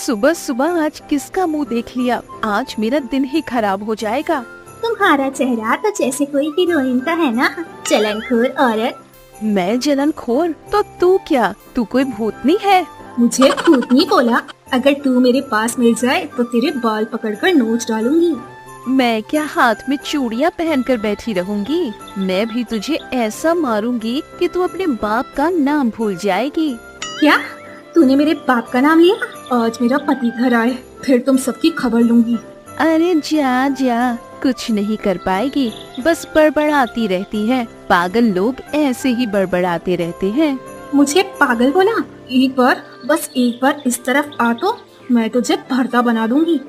सुबह सुबह आज किसका मुंह देख लिया। आज मेरा दिन ही खराब हो जाएगा। तुम्हारा चेहरा तो जैसे कोई हीरोइन का है ना, जलनखोर औरत। मैं जलनखोर तो तू क्या, तू कोई भूतनी है? मुझे भूतनी बोला? अगर तू मेरे पास मिल जाए तो तेरे बाल पकड़कर नोच डालूंगी। मैं क्या हाथ में चूड़ियाँ पहनकर बैठी रहूंगी? मैं भी तुझे ऐसा मारूंगी कि तू अपने बाप का नाम भूल जाएगी। क्या तूने मेरे बाप का नाम लिया? आज मेरा पति घर आए फिर तुम सबकी खबर लूंगी। अरे जा जा, कुछ नहीं कर पाएगी, बस बड़बड़ाती रहती है। पागल लोग ऐसे ही बड़बड़ाते रहते हैं। मुझे पागल बोला? एक बार, बस एक बार इस तरफ आ तो मैं तुझे भरता बना दूंगी।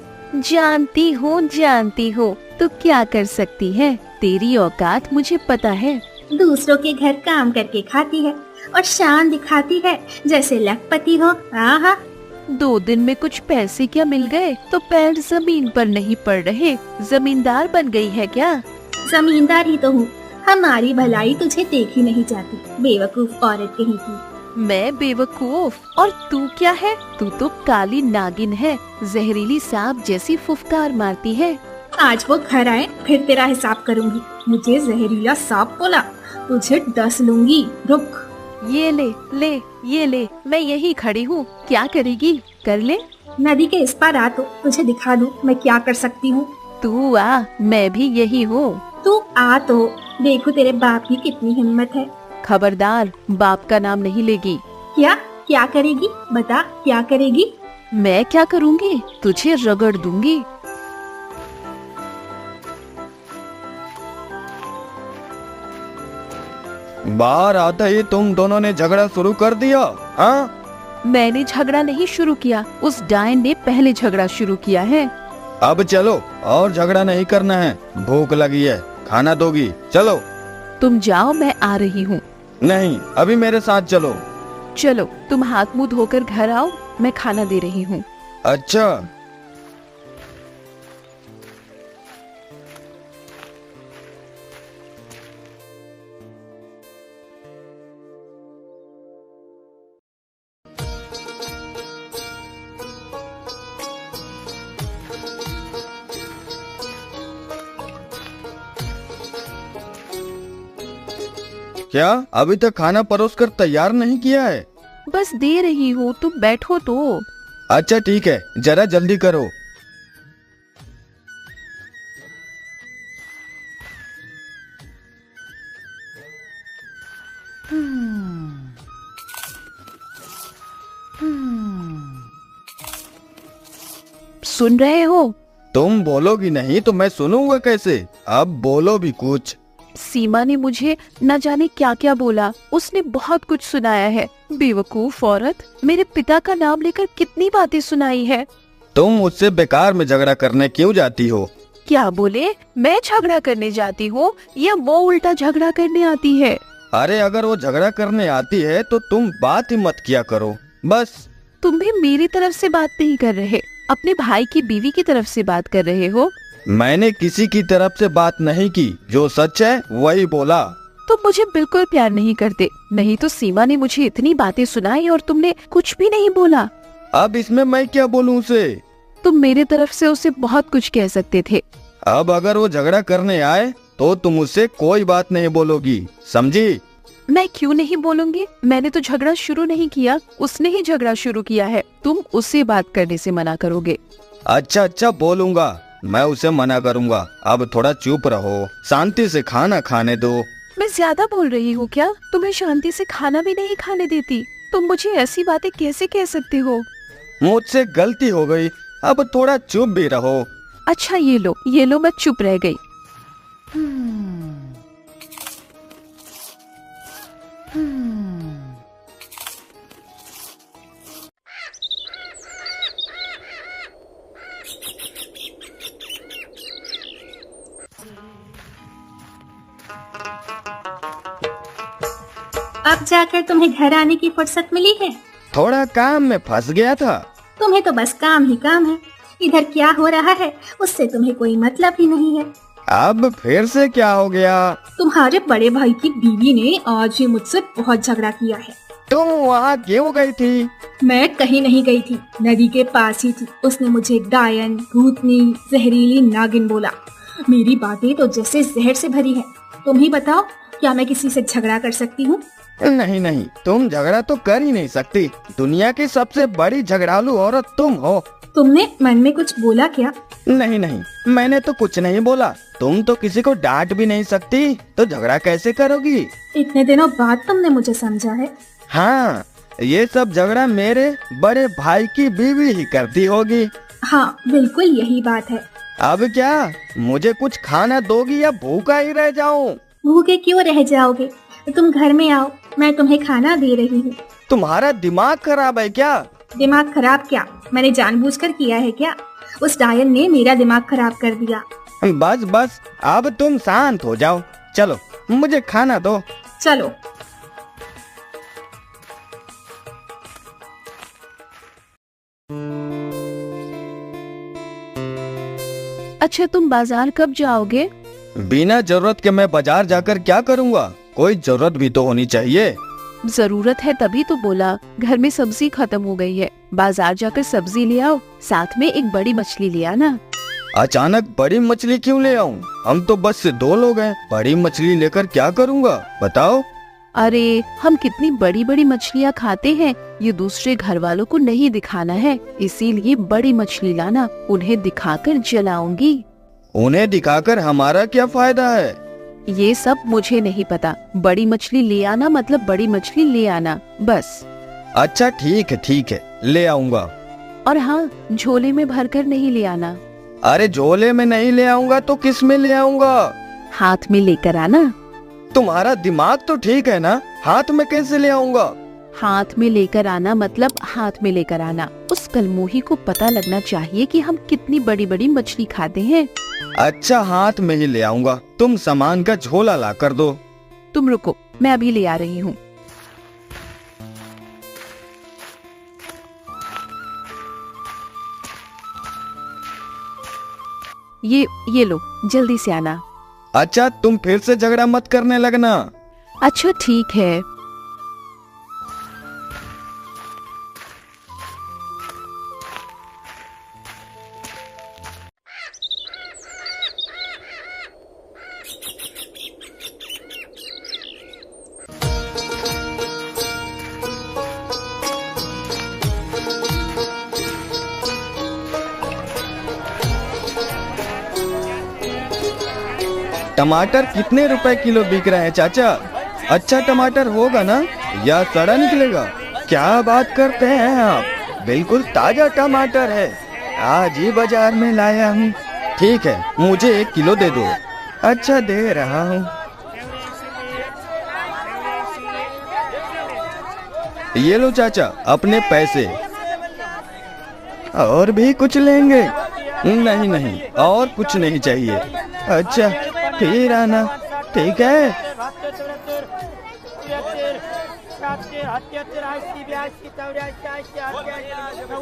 जानती हूँ तू क्या कर सकती है। तेरी औकात मुझे पता है। दूसरों के घर काम करके खाती है और शान दिखाती है जैसे लखपति हो। आहा, 2 दिन में कुछ पैसे क्या मिल गए तो पैर जमीन पर नहीं पड़ रहे। जमींदार बन गई है क्या? जमींदार ही तो हूँ। हमारी भलाई तुझे देखी नहीं जाती, बेवकूफ औरत कहीं की। मैं बेवकूफ? और तू क्या है? तू तो काली नागिन है, जहरीली सांप जैसी फुफकार मारती है। आज वो घर आए फिर तेरा हिसाब करूंगी। मुझे जहरीला सांप बोला, तुझे 10 लूंगी। रुक। ये ले, मैं यही खड़ी हूँ। क्या करेगी? कर ले। नदी के इस पार आ तो तुझे दिखा दूं मैं क्या कर सकती हूँ। तू आ, मैं भी यही हूँ। तू आ तो देखो तेरे बाप की कितनी हिम्मत है। खबरदार, बाप का नाम नहीं लेगी। क्या करेगी? बता, क्या करेगी? मैं क्या करूँगी? तुझे रगड़ दूंगी। बाहर आते ही तुम दोनों ने झगड़ा शुरू कर दिया? हाँ? मैंने झगड़ा नहीं शुरू किया, उस डायन ने पहले झगड़ा शुरू किया है। अब चलो, और झगड़ा नहीं करना है। भूख लगी है, खाना दोगी? चलो। तुम जाओ, मैं आ रही हूँ। नहीं, अभी मेरे साथ चलो। चलो, तुम हाथ मुंह धोकर घर आओ, मैं खाना दे रही हूँ। अच्छा। क्या अभी तक खाना परोस कर तैयार नहीं किया है? बस दे रही हूँ, तुम बैठो तो। अच्छा ठीक है, जरा जल्दी करो। सुन रहे हो? तुम बोलोगी नहीं तो मैं सुनूंगा कैसे? अब बोलो भी कुछ। सीमा ने मुझे न जाने क्या क्या बोला। उसने बहुत कुछ सुनाया है। बेवकूफ औरत, मेरे पिता का नाम लेकर कितनी बातें सुनाई है। तुम उससे बेकार में झगड़ा करने क्यों जाती हो? क्या बोले? मैं झगड़ा करने जाती हूँ या वो उल्टा झगड़ा करने आती है? अरे अगर वो झगड़ा करने आती है तो तुम बात ही मत किया करो, बस। तुम भी मेरी तरफ से बात नहीं कर रहे, अपने भाई की बीवी की तरफ से बात कर रहे हो। मैंने किसी की तरफ से बात नहीं की, जो सच है वही बोला। तुम मुझे बिल्कुल प्यार नहीं करते, नहीं तो सीमा ने मुझे इतनी बातें सुनाई और तुमने कुछ भी नहीं बोला। अब इसमें मैं क्या बोलूं उसे? तुम मेरे तरफ से उसे बहुत कुछ कह सकते थे। अब अगर वो झगड़ा करने आए तो तुम उससे कोई बात नहीं बोलोगी, समझी? मैं क्यों नहीं बोलूंगी? मैंने तो झगड़ा शुरू नहीं किया, उसने ही झगड़ा शुरू किया है। तुम उससे बात करने से मना करोगे? अच्छा बोलूंगा, मैं उसे मना करूंगा। अब थोड़ा चुप रहो, शांति से खाना खाने दो। मैं ज्यादा बोल रही हूँ क्या? तुम्हें शांति से खाना भी नहीं खाने देती। तुम मुझे ऐसी बातें कैसे कह सकते हो? मुझसे गलती हो गई, अब थोड़ा चुप भी रहो। अच्छा ये लो, मैं चुप रह गई। अब जाकर तुम्हें घर आने की फुर्सत मिली है? थोड़ा काम में फंस गया था। तुम्हें तो बस काम ही काम है। इधर क्या हो रहा है उससे तुम्हें कोई मतलब ही नहीं है। अब फिर से क्या हो गया? तुम्हारे बड़े भाई की बीवी ने आज ही मुझसे बहुत झगड़ा किया है। तुम वहाँ क्यों गई थी? मैं कहीं नहीं गई थी, नदी के पास ही थी। उसने मुझे डायन, भूतनी, जहरीली नागिन बोला। मेरी बातें तो जैसे जहर से भरी है। तुम ही बताओ, क्या मैं किसी से झगड़ा कर सकती हूँ? नहीं नहीं, तुम झगड़ा तो कर ही नहीं सकती। दुनिया की सबसे बड़ी झगड़ालू औरत तुम हो। तुमने मन में कुछ बोला क्या? नहीं नहीं, मैंने तो कुछ नहीं बोला। तुम तो किसी को डांट भी नहीं सकती, तो झगड़ा कैसे करोगी? इतने दिनों बाद तुमने मुझे समझा है। हाँ, ये सब झगड़ा मेरे बड़े भाई की बीवी ही करती होगी। हाँ, बिल्कुल यही बात है। अब क्या मुझे कुछ खाना दोगी या भूखा ही रह जाऊं? भूखे क्यों रह जाओगे? तुम घर में आओ, मैं तुम्हें खाना दे रही हूँ। तुम्हारा दिमाग खराब है क्या? दिमाग खराब क्या? मैंने जानबूझकर किया है क्या? उस डायन ने मेरा दिमाग खराब कर दिया। बस बस, अब तुम शांत हो जाओ। चलो, मुझे खाना दो। चलो। अच्छा, तुम बाजार कब जाओगे? बिना जरूरत के मैं बाजार जाकर क्या करूँगा? कोई जरूरत भी तो होनी चाहिए। जरूरत है तभी तो बोला। घर में सब्जी खत्म हो गई है, बाजार जाकर सब्जी ले आओ, साथ में एक बड़ी मछली ले आना। अचानक बड़ी मछली क्यों ले आऊं? हम तो बस से 2 लोग हैं। बड़ी मछली लेकर क्या करूँगा बताओ? अरे, हम कितनी बड़ी बड़ी मछलियाँ खाते हैं, ये दूसरे घर वालों को नहीं दिखाना है, इसीलिए बड़ी मछली लाना, उन्हें दिखाकर जलाऊंगी। उन्हें दिखाकर हमारा क्या फायदा है? ये सब मुझे नहीं पता। बड़ी मछली ले आना मतलब बड़ी मछली ले आना, बस। अच्छा ठीक है, ले आऊंगा। और हाँ, झोले में भरकर नहीं ले आना। अरे झोले में नहीं ले आऊंगा तो किस में ले आऊंगा? हाथ में लेकर आना। तुम्हारा दिमाग तो ठीक है ना? हाथ में कैसे ले आऊंगा? हाथ में लेकर आना मतलब हाथ में लेकर आना। उस कलमोही को पता लगना चाहिए कि हम कितनी बड़ी बड़ी मछली खाते हैं। अच्छा, हाथ में ही ले आऊंगा। तुम सामान का झोला ला कर दो। तुम रुको, मैं अभी ले आ रही हूँ। ये लो, जल्दी से आना। अच्छा, तुम फिर से झगड़ा मत करने लगना। अच्छा ठीक है। टमाटर कितने रुपए किलो बिक रहे हैं चाचा? अच्छा टमाटर होगा ना, या सड़ा निकलेगा? क्या बात करते हैं आप, बिल्कुल ताजा टमाटर है, आज ही बाजार में लाया हूँ। ठीक है, मुझे 1 किलो दे दो। अच्छा, दे रहा हूँ। ये लो चाचा, अपने पैसे। और भी कुछ लेंगे? नहीं नहीं, और कुछ नहीं चाहिए। अच्छा, फिर आना। ठीक है।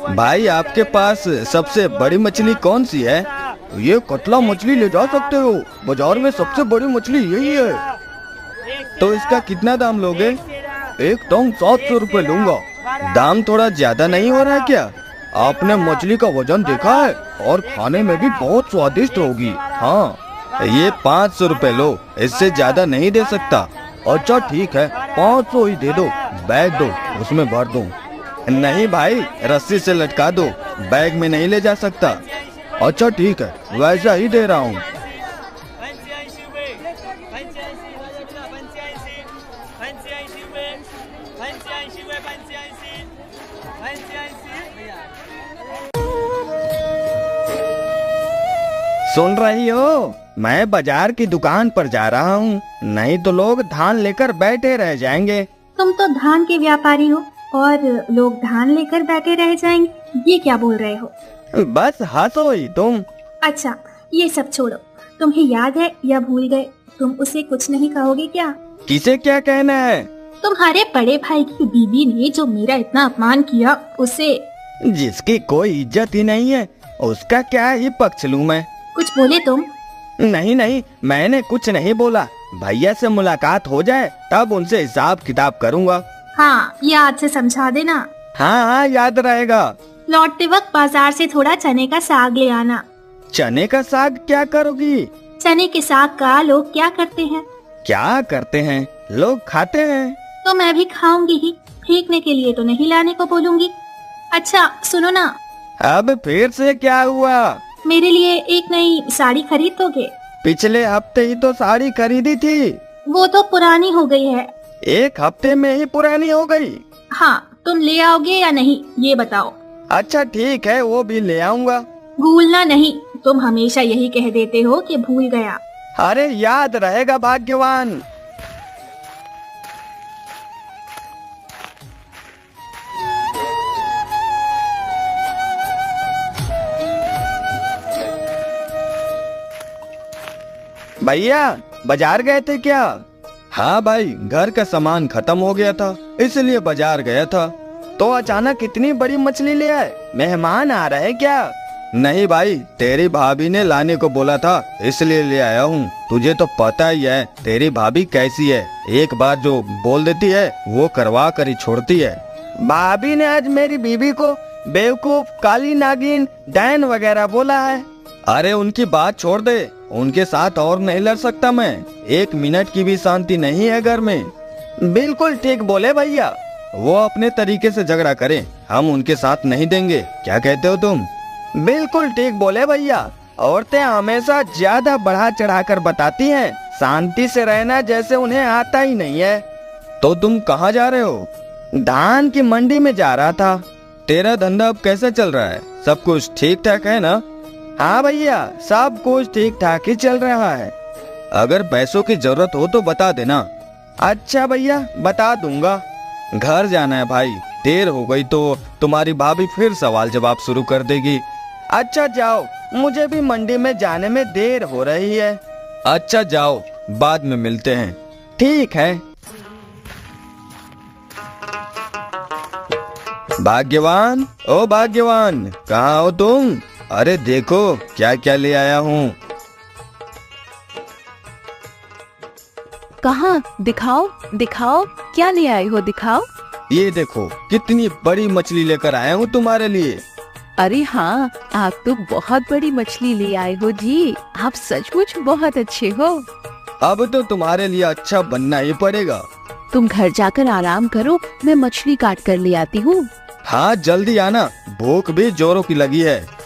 भाई, आपके पास सबसे बड़ी मछली कौन सी है? ये कतला मछली ले जा सकते हो, बाजार में सबसे बड़ी मछली यही है। तो इसका कितना दाम लोगे? एकदम 700 रुपए लूंगा। दाम थोड़ा ज्यादा नहीं हो रहा है क्या? आपने मछली का वजन देखा है? और खाने में भी बहुत स्वादिष्ट होगी। हाँ, ये 500 रुपए लो, इससे ज्यादा नहीं दे सकता। अच्छा ठीक है, 500 ही दे दो। बैग दो, उसमें भर दूं। नहीं भाई, रस्सी से लटका दो, बैग में नहीं ले जा सकता। अच्छा ठीक है, वैसा ही दे रहा हूँ। सुन रही हो? मैं बाजार की दुकान पर जा रहा हूँ, नहीं तो लोग धान लेकर बैठे रह जाएंगे। तुम तो धान के व्यापारी हो और लोग धान लेकर बैठे रह जाएंगे, ये क्या बोल रहे हो? बस हंसो ही तुम। अच्छा, ये सब छोड़ो, तुम्हें याद है या भूल गए? तुम उसे कुछ नहीं कहोगे क्या? किसे क्या कहना है? तुम्हारे बड़े भाई की बीवी ने जो मेरा इतना अपमान किया, उसे। जिसकी कोई इज्जत ही नहीं है, उसका क्या ही पक्ष लूं मैं? कुछ बोले तुम? नहीं नहीं, मैंने कुछ नहीं बोला। भैया से मुलाकात हो जाए तब उनसे हिसाब किताब करूँगा। हाँ, याद से समझा देना। हाँ हाँ याद रहेगा। लौटते वक्त बाजार से थोड़ा चने का साग ले आना। चने का साग क्या करोगी? चने के साग का लोग क्या करते हैं? क्या करते हैं? लोग खाते हैं। तो मैं भी खाऊंगी ही, फेंकने के लिए तो नहीं लाने को बोलूंगी। अच्छा सुनो ना, अब फिर से क्या हुआ? मेरे लिए एक नई साड़ी खरीद दोगे? पिछले हफ्ते ही तो साड़ी खरीदी थी। वो तो पुरानी हो गई है। एक हफ्ते में ही पुरानी हो गई? हाँ, तुम ले आओगे या नहीं ये बताओ। अच्छा ठीक है, वो भी ले आऊंगा। भूलना नहीं, तुम हमेशा यही कह देते हो कि भूल गया। अरे याद रहेगा भाग्यवान। भैया बाजार गए थे क्या? हाँ भाई, घर का सामान खत्म हो गया था इसलिए बाजार गया था। तो अचानक इतनी बड़ी मछली ले आए? मेहमान आ रहे क्या? नहीं भाई, तेरी भाभी ने लाने को बोला था इसलिए ले आया हूँ। तुझे तो पता ही है तेरी भाभी कैसी है, एक बार जो बोल देती है वो करवा कर ही छोड़ती है। भाभी ने आज मेरी बीबी को बेवकूफ, काली नागिन, डैन वगैरह बोला है। अरे उनकी बात छोड़ दे, उनके साथ और नहीं लड़ सकता मैं। एक मिनट की भी शांति नहीं है घर में। बिल्कुल ठीक बोले भैया, वो अपने तरीके से झगड़ा करें, हम उनके साथ नहीं देंगे। क्या कहते हो तुम? बिल्कुल ठीक बोले भैया, औरतें हमेशा ज्यादा बढ़ा चढ़ा कर बताती हैं, शांति से रहना जैसे उन्हें आता ही नहीं है। तो तुम कहाँ जा रहे हो? धान की मंडी में जा रहा था। तेरा धंधा अब कैसा चल रहा है? सब कुछ ठीक ठाक है ना? हाँ भैया, सब कुछ ठीक ठाक ही चल रहा है। अगर पैसों की जरूरत हो तो बता देना। अच्छा भैया, बता दूंगा। घर जाना है भाई, देर हो गई तो तुम्हारी भाभी फिर सवाल जवाब शुरू कर देगी। अच्छा जाओ, मुझे भी मंडी में जाने में देर हो रही है। अच्छा जाओ, बाद में मिलते हैं। ठीक है। भाग्यवान, ओ भाग्यवान, कहाँ हो तुम? अरे देखो क्या क्या ले आया हूँ। कहाँ? दिखाओ दिखाओ, क्या ले आए हो दिखाओ। ये देखो कितनी बड़ी मछली लेकर आया हूँ तुम्हारे लिए। अरे हाँ, आप तो बहुत बड़ी मछली ले आए हो जी, आप सचमुच बहुत अच्छे हो। अब तो तुम्हारे लिए अच्छा बनना ही पड़ेगा। तुम घर जाकर आराम करो, मैं मछली काट कर ले आती हूँ। हाँ जल्दी आना, भूख भी जोरों की लगी है।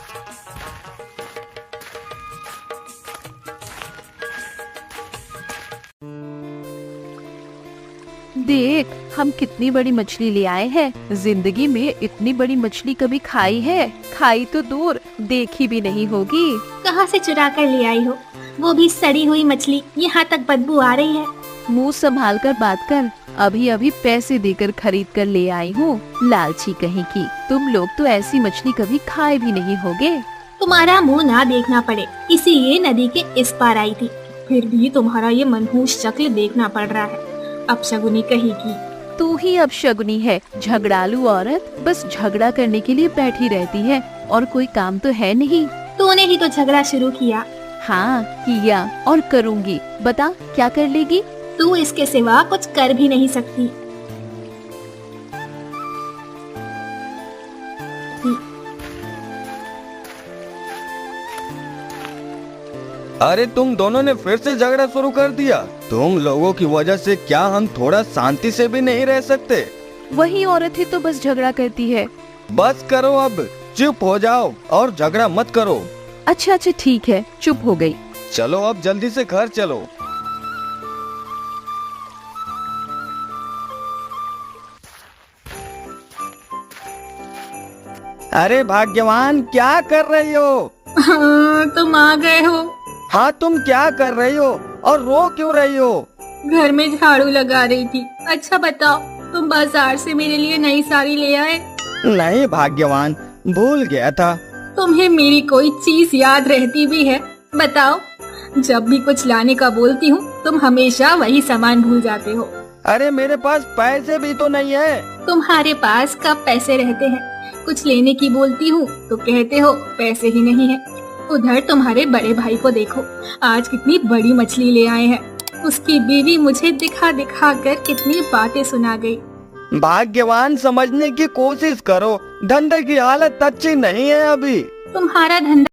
देख, हम कितनी बड़ी मछली ले आए हैं। जिंदगी में इतनी बड़ी मछली कभी खाई है? खाई तो दूर, देखी भी नहीं होगी। कहाँ से चुरा कर ले आई हो? वो भी सड़ी हुई मछली, यहाँ तक बदबू आ रही है। मुंह संभाल कर बात कर, अभी अभी पैसे देकर खरीद कर ले आई हूँ। लालची कहीं की, तुम लोग तो ऐसी मछली कभी खाए भी नहीं होगे। तुम्हारा मुंह ना देखना पड़े, इसीलिए नदी के इस पार आई थी। फिर भी तुम्हारा ये मनहूस शक्ल देखना पड़ रहा है। अपशगुनी कहेगी। तू ही अपशगुनी है, झगड़ालू औरत, बस झगड़ा करने के लिए बैठी रहती है और कोई काम तो है नहीं। तूने ही तो झगड़ा शुरू किया। हाँ किया और करूँगी। बता क्या कर लेगी? तू इसके सिवा कुछ कर भी नहीं सकती। अरे तुम दोनों ने फिर से झगड़ा शुरू कर दिया। तुम लोगों की वजह से क्या हम थोड़ा शांति से भी नहीं रह सकते? वही औरत ही तो बस झगड़ा करती है। बस करो अब, चुप हो जाओ और झगड़ा मत करो। अच्छा अच्छा ठीक है, चुप हो गई। चलो अब जल्दी से घर चलो। अरे भाग्यवान, क्या कर रही हो? हाँ, तुम आ गए हो। हाँ तुम क्या कर रही हो और रो क्यों रही हो? घर में झाड़ू लगा रही थी। अच्छा बताओ, तुम बाजार से मेरे लिए नई साड़ी ले आए? नहीं भाग्यवान, भूल गया था। तुम्हें मेरी कोई चीज याद रहती भी है? बताओ, जब भी कुछ लाने का बोलती हूँ तुम हमेशा वही सामान भूल जाते हो। अरे मेरे पास पैसे भी तो नहीं है। तुम्हारे पास कब पैसे रहते हैं? कुछ लेने की बोलती हूँ तो कहते हो पैसे ही नहीं है। उधर तुम्हारे बड़े भाई को देखो, आज कितनी बड़ी मछली ले आए हैं। उसकी बीवी मुझे दिखा दिखा कर कितनी बातें सुना गई। भाग्यवान समझने की कोशिश करो, धंधे की हालत अच्छी नहीं है अभी। तुम्हारा धंधा